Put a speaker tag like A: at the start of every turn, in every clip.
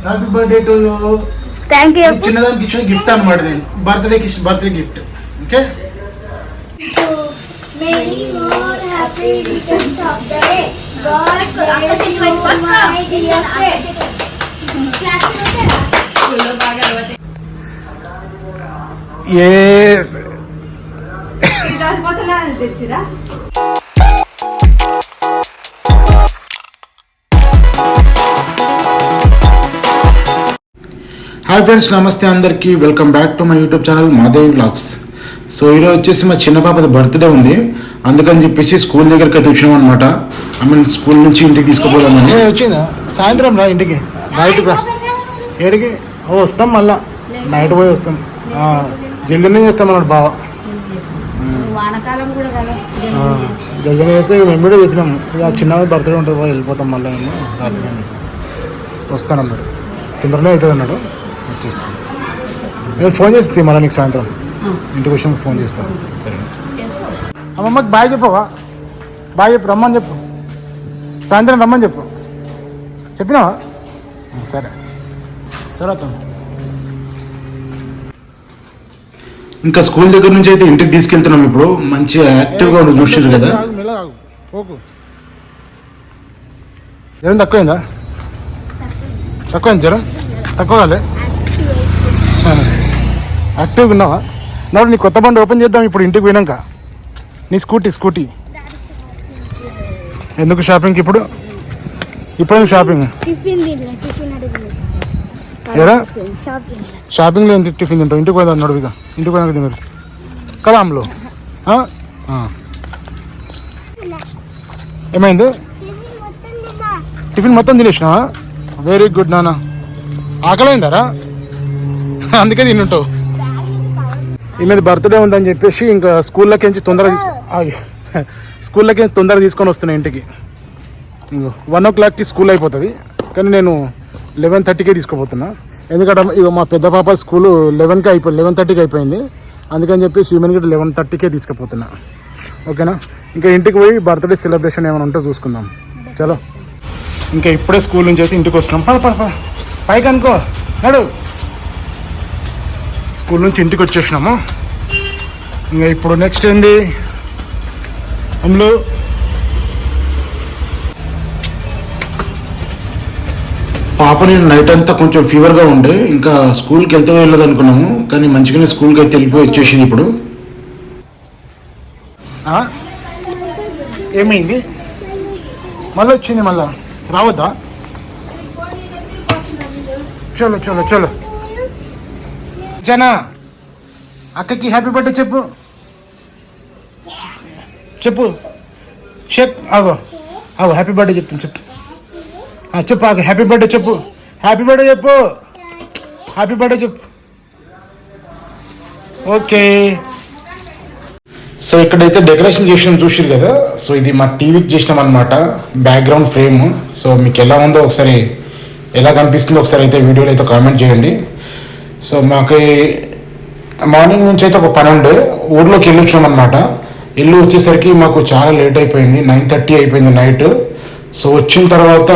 A: Happy birthday to you.
B: Thank you.
A: చిన్నదానికి ఇచ్చిన gift అన్నమాట, నేను birthday gift. Okay,
B: many more happy returns of the day. God bless you, my dear friend.
A: yes. Hi friends, నమస్తే అందరికీ. Welcome back to my YouTube channel Madevi vlogs. So ఈరోజు వచ్చేసి మా చిన్న పాపది బర్త్డే ఉంది, అందుకని చెప్పేసి స్కూల్ దగ్గరికి అయితే వచ్చినాం అనమాట. స్కూల్ నుంచి ఇంటికి తీసుకుపోదామని. వచ్చిందా సాయంత్రం రా ఇంటికి, నైట్ రా. ఏడికి వస్తాం, మళ్ళా నైట్ పోయి వస్తాం. జల్దీనే చేస్తాం అన్నాడు బావ. జల్దీనే చేస్తే మేము కూడా చెప్పినాము, ఇక చిన్న బర్త్డే ఉంటుంది వెళ్ళిపోతాం మళ్ళీ. మేము రాత్రి వస్తానన్నాడు, తొందరనే అవుతుంది అన్నాడు, వచ్చేస్తాను. నేను ఫోన్ చేస్తే మళ్ళీ నీకు సాయంత్రం ఇంటికి వచ్చి ఫోన్ చేస్తాను. సరే అమ్మమ్మకి బాయ్ చెప్పవా? బాయ్ చెప్పు, రమ్మని చెప్పు, సాయంత్రం రమ్మని చెప్పు. చెప్పినావా? సరే సరే అత్త. ఇంకా స్కూల్ దగ్గర నుంచి అయితే ఇంటికి తీసుకెళ్తున్నాం. ఇప్పుడు మంచిగా యాక్టివ్గా ఉంది, చూసారు కదా. జ్వరం తక్కువైందా? తక్కువైంది జ్వరం? తక్కువ కాలే, యాక్టివ్గా ఉన్నావా? నోడు నీ కొత్త బండి ఓపెన్ చేద్దాం ఇప్పుడు ఇంటికి పోయినాక. నీ స్కూటీ ఎందుకు షాపింగ్కి? ఇప్పుడు ఎందుకు షాపింగ్? ఏడా షాపింగ్లో ఎంత టిఫిన్ తింటావు? ఇంటికి పోయిందా నడువుగా, ఇంటికి పోయినాక తినరు కదా అమ్మలో. ఏమైంది? టిఫిన్ మొత్తం తినేసినావా? వెరీ గుడ్ నాన్న. ఆకలైందారా? అందుకే తింటావు. ఈ మీద బర్త్డే ఉందని చెప్పేసి ఇంకా స్కూల్లోకి తొందరగా తీసుకొని వస్తున్నాయి ఇంటికి. 1 o'clockకి స్కూల్ అయిపోతుంది, కానీ నేను 11:30కే తీసుకుపోతున్నా. ఎందుకంటే ఇక మా పెద్ద పాప స్కూలు 11:30కి అయిపోయింది, అందుకని చెప్పేసి ఈమెను కూడా 11:30కే తీసుకుపోతున్నా. ఓకేనా? ఇంకా ఇంటికి పోయి బర్త్డే సెలబ్రేషన్ ఏమైనా ఉంటే చూసుకుందాం. చలో, ఇంకా ఇప్పుడే స్కూల్ నుంచి అయితే ఇంటికి వస్తున్నాం. పైకి అనుకో, నడు. స్కూల్ నుంచి ఇంటికి వచ్చేసినాము. ఇంకా ఇప్పుడు నెక్స్ట్ ఏంది? అందులో పాప నేను నైట్ అంతా కొంచెం ఫీవర్గా ఉండే, ఇంకా స్కూల్కి వెళ్తుందో వెళ్ళదు అనుకున్నాము, కానీ మంచిగానే స్కూల్కి అయితే వెళ్ళిపోయి వచ్చేసింది. ఇప్పుడు ఏమైంది? మళ్ళీ వచ్చింది, మళ్ళా రావద్దా? చలో చలో చలో. జనా అక్కకి హ్యాపీ బర్త్డే చెప్పు, చెప్పు. ఆగో హ్యాపీ బర్త్డే చెప్తాను, చెప్పు. చెప్పు, ఆగు. హ్యాపీ బర్త్డే చెప్పు, హ్యాపీ బర్త్డే చెప్పు, హ్యాపీ బర్త్డే చెప్పు. ఓకే. సో ఇక్కడైతే డెకరేషన్ చేసినాం, చూసారు కదా. సో ఇది మా టీవీకి చేసినాం అనమాట, బ్యాక్గ్రౌండ్ ఫ్రేమ్. సో మీకు ఎలా ఉందో ఒకసారి, ఎలా కనిపిస్తుందో ఒకసారి అయితే వీడియోలో అయితే కామెంట్ చేయండి. సో మాకు మార్నింగ్ నుంచి అయితే ఒక 12 ఊర్లోకి వెళ్ళి వచ్చినాం అనమాట. ఇల్లు వచ్చేసరికి మాకు చాలా లేట్ అయిపోయింది, 9:30 అయిపోయింది నైట్. సో వచ్చిన తర్వాత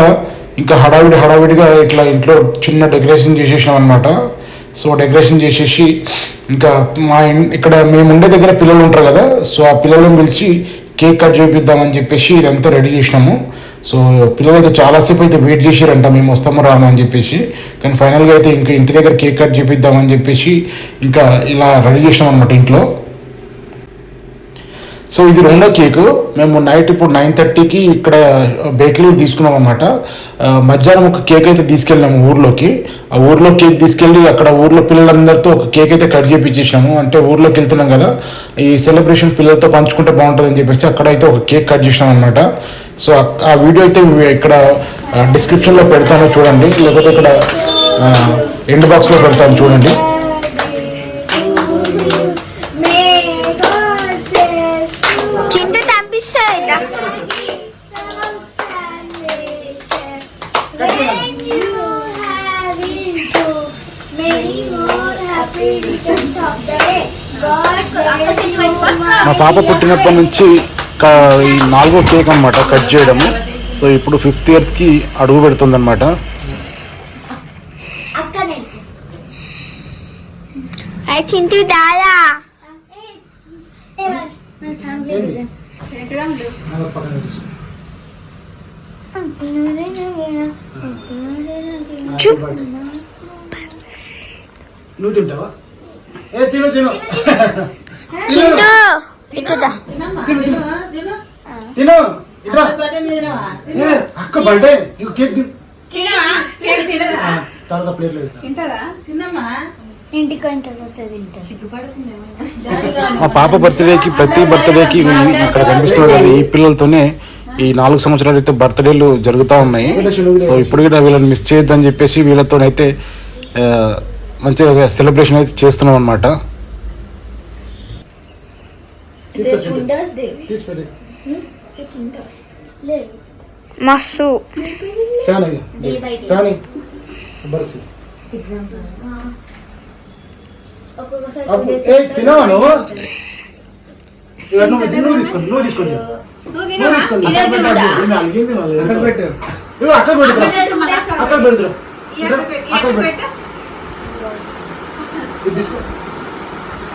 A: ఇంకా హడావిడిగా ఇట్లా ఇంట్లో చిన్న డెకరేషన్ చేసేసాం అనమాట. సో డెకరేషన్ చేసేసి ఇంకా ఇక్కడ మేము ఉండే దగ్గర పిల్లలు ఉంటారు కదా, సో ఆ పిల్లలను పిలిచి కేక్ కట్ చేపిద్దామని చెప్పేసి ఇదంతా రెడీ చేసినాము. సో పిల్లలు అయితే చాలాసేపు అయితే వెయిట్ చేసారంట, మేము వస్తాము రాము అని చెప్పేసి. కానీ ఫైనల్గా అయితే ఇంకా ఇంటి దగ్గర కేక్ కట్ చేపిద్దామని చెప్పేసి ఇంకా ఇలా రెడీ చేసినాం అనమాట ఇంట్లో. సో ఇది రెండో కేకు. మేము నైట్ ఇప్పుడు 9:30కి ఇక్కడ బేకరీలో తీసుకున్నాం అనమాట. మధ్యాహ్నం ఒక కేక్ అయితే తీసుకెళ్ళాము ఊర్లోకి. ఆ ఊర్లో కేక్ తీసుకెళ్ళి అక్కడ ఊర్లో పిల్లలందరితో ఒక కేక్ అయితే కట్ చేయించేసాము. అంటే ఊర్లోకి వెళ్తున్నాం కదా, ఈ సెలబ్రేషన్ పిల్లలతో పంచుకుంటే బాగుంటుందని చెప్పేసి అక్కడైతే ఒక కేక్ కట్ చేసినాం అనమాట. సో ఆ వీడియో అయితే ఇక్కడ డిస్క్రిప్షన్లో పెడతాను చూడండి, లేకపోతే ఇక్కడ ఎండ్ బాక్స్లో పెడతాను చూడండి. మా పాప పుట్టినప్పటి నుంచి ఈ 4వ కేక్ అనమాట కట్ చేయడము. సో ఇప్పుడు 5th ఇయర్కి అడుగు పెడుతుంది అనమాట.
B: అక్క నేను
C: చింటూ దాదా
B: మన ఫ్యామిలీ
A: నువ్వు తింటావా? ఏ తిను తిను
C: చింటూ ఇటుదా
A: తిను ఇట్రా. ఏ, అక్క బర్త్డే కేక్ తర్వాత ప్లేట్లు
B: ఇంటికి అయిన తర్వాత తింటారు.
A: మా పాప బర్త్డేకి ప్రతి బర్త్డేకి ఇక్కడ కనిపిస్తున్నారు ఈ పిల్లలతోనే ఈ 4 సంవత్సరాలు అయితే బర్త్డేలు జరుగుతూ ఉన్నాయి. సో ఇప్పుడు కూడా వీళ్ళని మిస్ చేయొద్దని చెప్పేసి వీళ్ళతోనైతే మంచిగా సెలబ్రేషన్ అయితే చేస్తున్నాం అనమాట.
C: మస్తు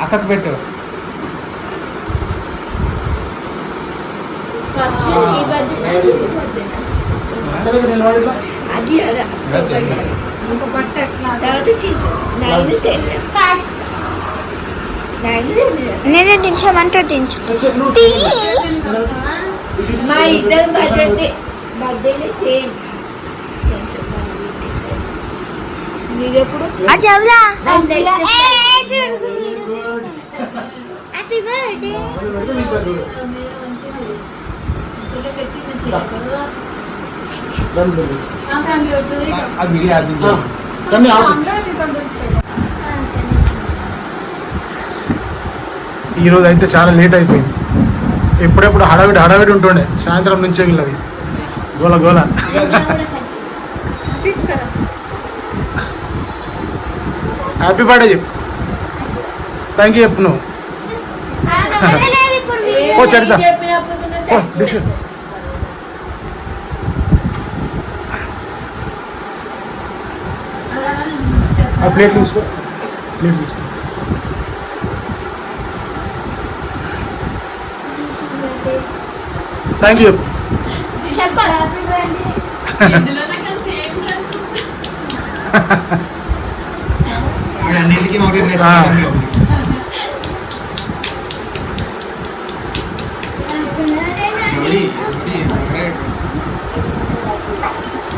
A: అక్కకు పెట్టు.
C: నేనే దించమంటే దించు.
B: మా ఇద్దరు బర్త్డే సేమ్.
C: అది ఎవరా
B: హ్యాపీ బర్త్డే.
A: ఈరోజు అయితే చాలా లేట్ అయిపోయింది. ఎప్పుడెప్పుడు హడావిడి ఉంటుండే సాయంత్రం నుంచే వీళ్ళది గోల గోల. హ్యాపీ బర్త్డే చెప్పు. థ్యాంక్ యూ చెప్పు నువ్వు. ఓ చరిత ఓ దీక్ష ఆ ప్లేట్ తీసుకో. థ్యాంక్ యూ చెప్పు.
B: Happy birthday.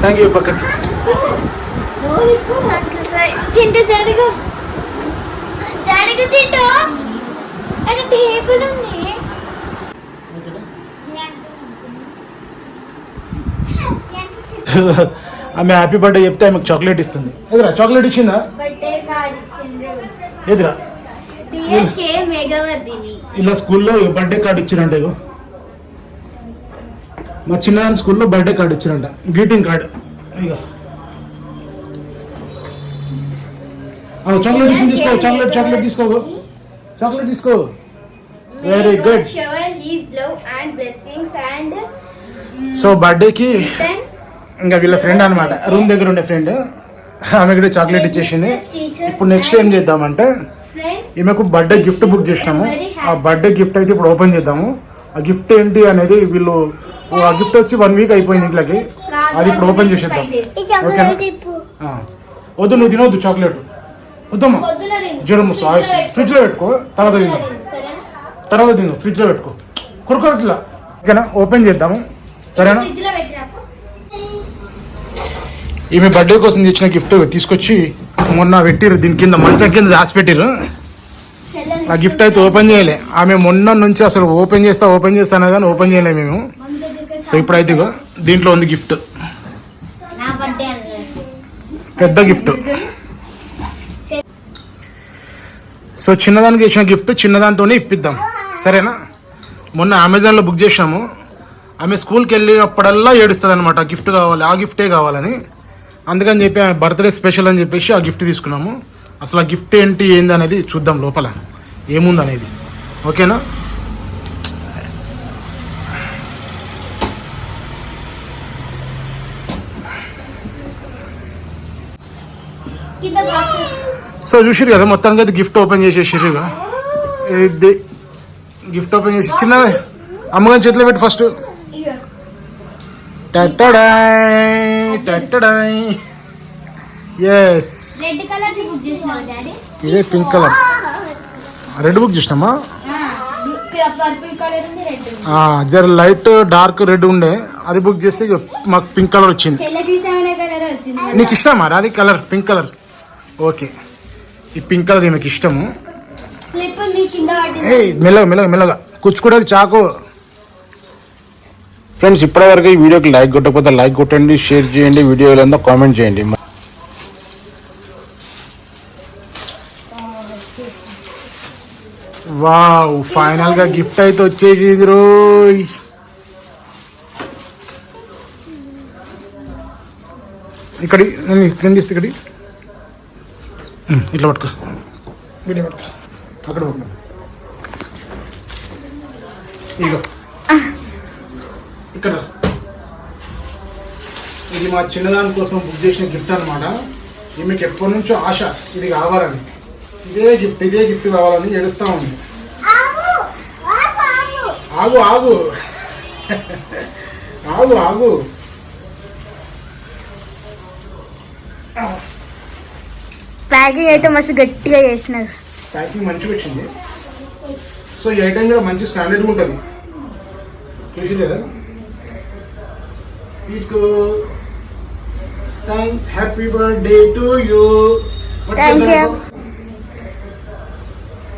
A: థ్యాంక్ యూ పక్కకి.
B: చింటూ జరుగు చింటూ. అంటే టేబుల్ ఉంది.
A: ఆమె హ్యాపీ బర్త్డే చెప్తే ఆమెకు చాక్లెట్ ఇస్తుంది. ఎదురా చాక్లెట్ ఇచ్చిందా?
B: బర్త్డే కార్డ్ ఇచ్చిండ్రు.
A: ఎదురా
B: డిఎస్కే మెగావర్ధిని.
A: ఇలా స్కూల్లో బర్త్డే కార్డు ఇచ్చిరంట. ఇగో మా చిన్న స్కూల్లో బర్త్డే కార్డు ఇచ్చిరంట, గ్రీటింగ్ కార్డు. ఇక చాక్లెట్ ఇచ్చింది. తీసుకో చాక్లెట్ తీసుకో. Very good. సో బర్త్డేకి ఇంకా వీళ్ళ ఫ్రెండ్ అనమాట, రూమ్ దగ్గర ఉండే ఫ్రెండ్, ఆమె కూడా చాక్లెట్ ఇచ్చేసింది. ఇప్పుడు నెక్స్ట్ ఏం చేద్దామంటే ఈమెకు బర్త్డే గిఫ్ట్ బుక్ చేసినాము. ఆ బర్త్డే గిఫ్ట్ అయితే ఇప్పుడు ఓపెన్ చేద్దాము. ఆ గిఫ్ట్ ఏంటి అనేది వీళ్ళు, ఆ గిఫ్ట్ వచ్చి 1 వీక్ అయిపోయింది ఇంట్లోకి, అది ఇప్పుడు ఓపెన్ చేసేద్దాం. ఓకేనా? వద్దు నువ్వు తినవద్దు చాక్లెట్, వద్దమ్మా. జ్వరం ఫ్రిడ్జ్లో పెట్టుకో, తర్వాత తిను ఫ్రిడ్జ్లో పెట్టుకో, కురుకోట్లా. ఓకేనా? ఓపెన్ చేద్దాము సరేనా? ఈమె బర్త్డే కోసం తెచ్చిన గిఫ్ట్ తీసుకొచ్చి మొన్న పెట్టిరు, దీని కింద మంచం కింద దాచి పెట్టిరు. ఆ గిఫ్ట్ అయితే ఓపెన్ చేయలే ఆమె. మొన్న నుంచి అసలు ఓపెన్ చేస్తానే కానీ ఓపెన్ చేయలే మేము. సో ఇప్పుడైతే దీంట్లో ఉంది గిఫ్ట్, పెద్ద గిఫ్ట్. సో చిన్నదానికి ఇచ్చిన గిఫ్ట్ చిన్నదానితోనే ఇప్పిద్దాం సరేనా? మొన్న అమెజాన్లో బుక్ చేసినాము. ఆమె స్కూల్కి వెళ్ళినప్పుడల్లా ఏడుస్తుంది అనమాట, గిఫ్ట్ కావాలి, ఆ గిఫ్టే కావాలని. అందుకని చెప్పి ఆమె బర్త్డే స్పెషల్ అని చెప్పేసి ఆ గిఫ్ట్ తీసుకున్నాము. అసలు ఆ గిఫ్ట్ ఏంటి అనేది చూద్దాం, లోపల ఏముంది అనేది. ఓకేనా?
B: కింద బాక్స్.
A: సో చూసిరు కదా మొత్తానికి అయితే గిఫ్ట్ ఓపెన్ చేసేసారు. ఇక ఇది గిఫ్ట్ ఓపెన్ చేసి చిన్న అమ్మగారి చేతిలో పెట్టి ఫస్ట్.
B: ఇగో
A: ఎస్
B: రెడ్ కలర్ ది బుక్ చేసినావు డాడీ.
A: ఇదే పింక్ కలర్. రెడ్ బుక్ చేసినామా?
B: పర్పుల్ కలర్ ఉంది, రెడ్ ఉంది.
A: జర లైట్ డార్క్ రెడ్ ఉండే, అది బుక్ చేస్తే ఇక మాకు పింక్ కలర్ వచ్చింది.
B: చెల్లెకి ఇష్టమైన కలర్ వచ్చింది.
A: నీకు ఇష్టమా అది కలర్? Pink colour. ఓకే, ఈ పింక్ కలర్ ఈమెకి ఇష్టము.
B: స్లిప్ ఉంది కింద పడింది.
A: ఏ మెల్లగా మెల్లగా మెల్లగా కూర్చుకోవడానికి చాకు. ఫ్రెండ్స్, ఇప్పటివరకు ఈ వీడియోకి లైక్ కొట్టకపోతే లైక్ కొట్టండి, షేర్ చేయండి, వీడియో ఏదో కామెంట్ చేయండి. వావ్, ఫైనల్ గా గిఫ్ట్ అయితే వచ్చేసింది రోయ్. ఇక్కడి నేను తీస్తే ఇక్కడి ఇట్లా పట్టుకో, వీడియో పట్టుకో, అక్కడ పట్టుకో. ఇదిగో ఇక్కడ ఇది మా చిన్నదాని కోసం బుక్ చేసిన గిఫ్ట్ అనమాట. ఇది మీకు ఎప్పటి నుంచో ఆశ ఇది కావాలని, ఇదే గిఫ్ట్ కావాలని ఏడుస్తా ఉంది. ఆగు ఆగు ఆగు ఆగు.
C: ప్యాకింగ్ అయితే మస్తు గట్టిగా చేసినారు.
A: ప్యాకింగ్ మంచిగా వచ్చింది. సో ఈ ఐటమ్ కూడా మంచి స్టాండర్డ్గా ఉంటుంది. చూసి లేదా? తీసుకో. Happy birthday to you.
C: Thank you.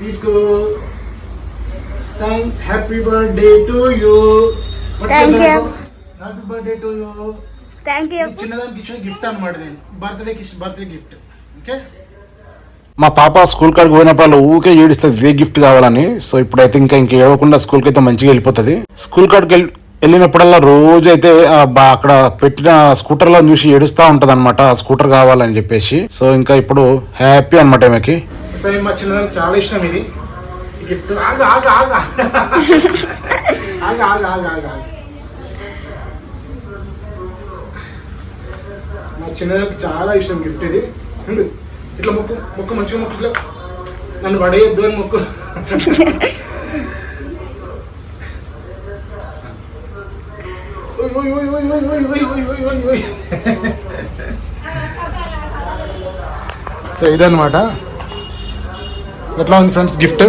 A: తీసుకో. Happy birthday to you.
C: Thank you.
A: Happy birthday to you.
C: Thank you.
A: చిన్నదానికి ఇచ్చిన గిఫ్ట్ అనమాట. నేను బర్త్డే గిఫ్ట్. ఓకే, మా పాప స్కూల్ కాడికి పోయినప్పుడు ఊకే ఏడుస్తుంది ఇదే గిఫ్ట్ కావాలని. సో ఇప్పుడైతే ఇంకా ఏడవకుండా స్కూల్కి అయితే మంచిగా వెళ్ళిపోతుంది. స్కూల్ కాడికి వెళ్ళినప్పుడల్లా రోజు అయితే అక్కడ పెట్టిన స్కూటర్లో చూసి ఏడుస్తూ ఉంటది అనమాట, ఆ స్కూటర్ కావాలని చెప్పేసి. సో ఇంకా ఇప్పుడు హ్యాపీ అనమాట ఆమెకి. సో మా చిన్నదానికి చాలా ఇష్టం ఇది గిఫ్ట్. ఆగా ఆగా ఆగా ఆగా ఆగా ఆగా ఆగా. మా చిన్నదానికి చాలా ఇష్టం గిఫ్ట్ ఇది. ఇట్లా మొక్కు మంచిగా మొక్కు, ఇట్లా నన్ను పడేయద్దు అని మొక్కు. సో ఇదన్నమాట. ఎట్లా ఉంది ఫ్రెండ్స్ గిఫ్ట్?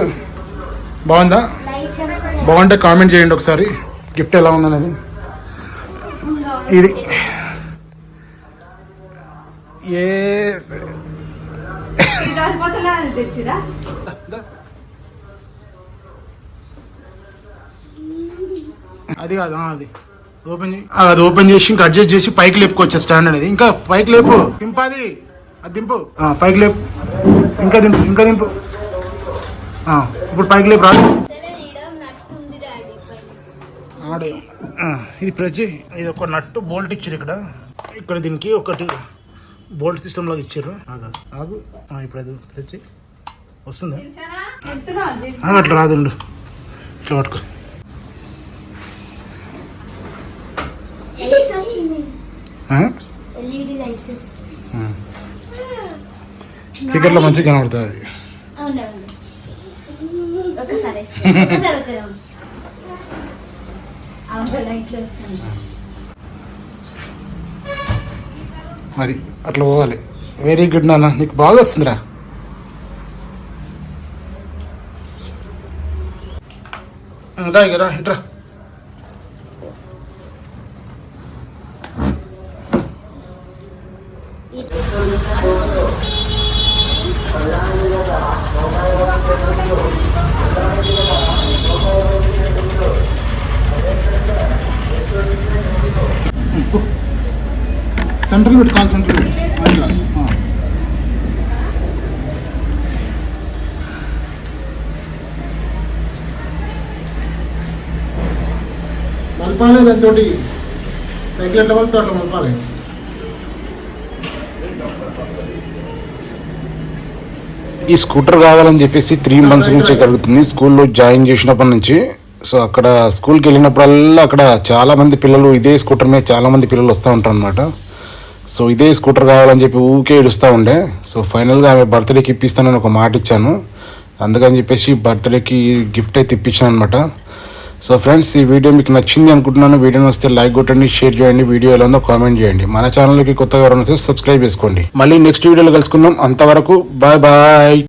A: బాగుందా? బాగుంటే కామెంట్ చేయండి ఒకసారి గిఫ్ట్ ఎలా ఉందనేది. ఇది ఏ అది కాదు, అది ఓపెన్ చేసి ఇంకా అడ్జస్ట్ చేసి పైకి లేపుకోవచ్చు స్టాండ్ అనేది. ఇంకా పైకి లేపు, దింపాది, అది దింపు, పైకి లేపు, ఇంకా దింపు. ఇప్పుడు పైకి లేపు రాదు. ఆడు ఇది ప్రెస్ చేయి. ఇది ఒక నట్టు బోల్ట్ ఇచ్చారు ఇక్కడ దీనికి ఒకటి బోల్ట్ సిస్టమ్ లాగా ఇచ్చారు. ఆగు, ఇప్పుడు అది ప్రెస్ చేయి. వస్తుందా? అట్లా రాదండు, ఇట్లా పట్టుకో. చీకట్లో మంచిగా కనబడుతుంది. అది అట్లా పోవాలి. వెరీ గుడ్ నాన్న, నీకు బాగా వస్తుందిరా. ఇరా ఇట్రా. సెంట్రల్ పెట్టుకోవాలి, సెంట్రల్ మలపాలి. దాంతో సైకిల్ ఎట్లా పడుతుంది అట్లా మలపాలి. ఈ స్కూటర్ కావాలని చెప్పేసి 3 months నుంచే జరుగుతుంది స్కూల్లో జాయిన్ చేసినప్పటి నుంచి. సో అక్కడ స్కూల్కి వెళ్ళినప్పుడల్లా అక్కడ చాలా మంది పిల్లలు ఇదే స్కూటర్ మీద చాలా మంది పిల్లలు వస్తూ ఉంటారు అనమాట. సో ఇదే స్కూటర్ కావాలని చెప్పి ఊకే ఏడుస్తూ ఉండే. సో ఫైనల్గా ఆమె బర్త్డేకి ఇప్పిస్తానని ఒక మాట ఇచ్చాను. అందుకని చెప్పేసి బర్త్డేకి గిఫ్ట్ అయితే ఇప్పించాను అనమాట. సో ఫ్రెండ్స్, ఈ వీడియో మీకు నచ్చింది అనుకుంటున్నాను. వీడియో వస్తే లైక్ కొట్టండి, షేర్ చేయండి, వీడియో ఎలా ఉందో కామెంట్ చేయండి. మన ఛానల్కి కొత్తగా ఎవరైనా సబ్స్క్రైబ్ చేసుకోండి. మళ్ళీ నెక్స్ట్ వీడియోలో కలుసుకుందాం. అంతవరకు బాయ్ బాయ్.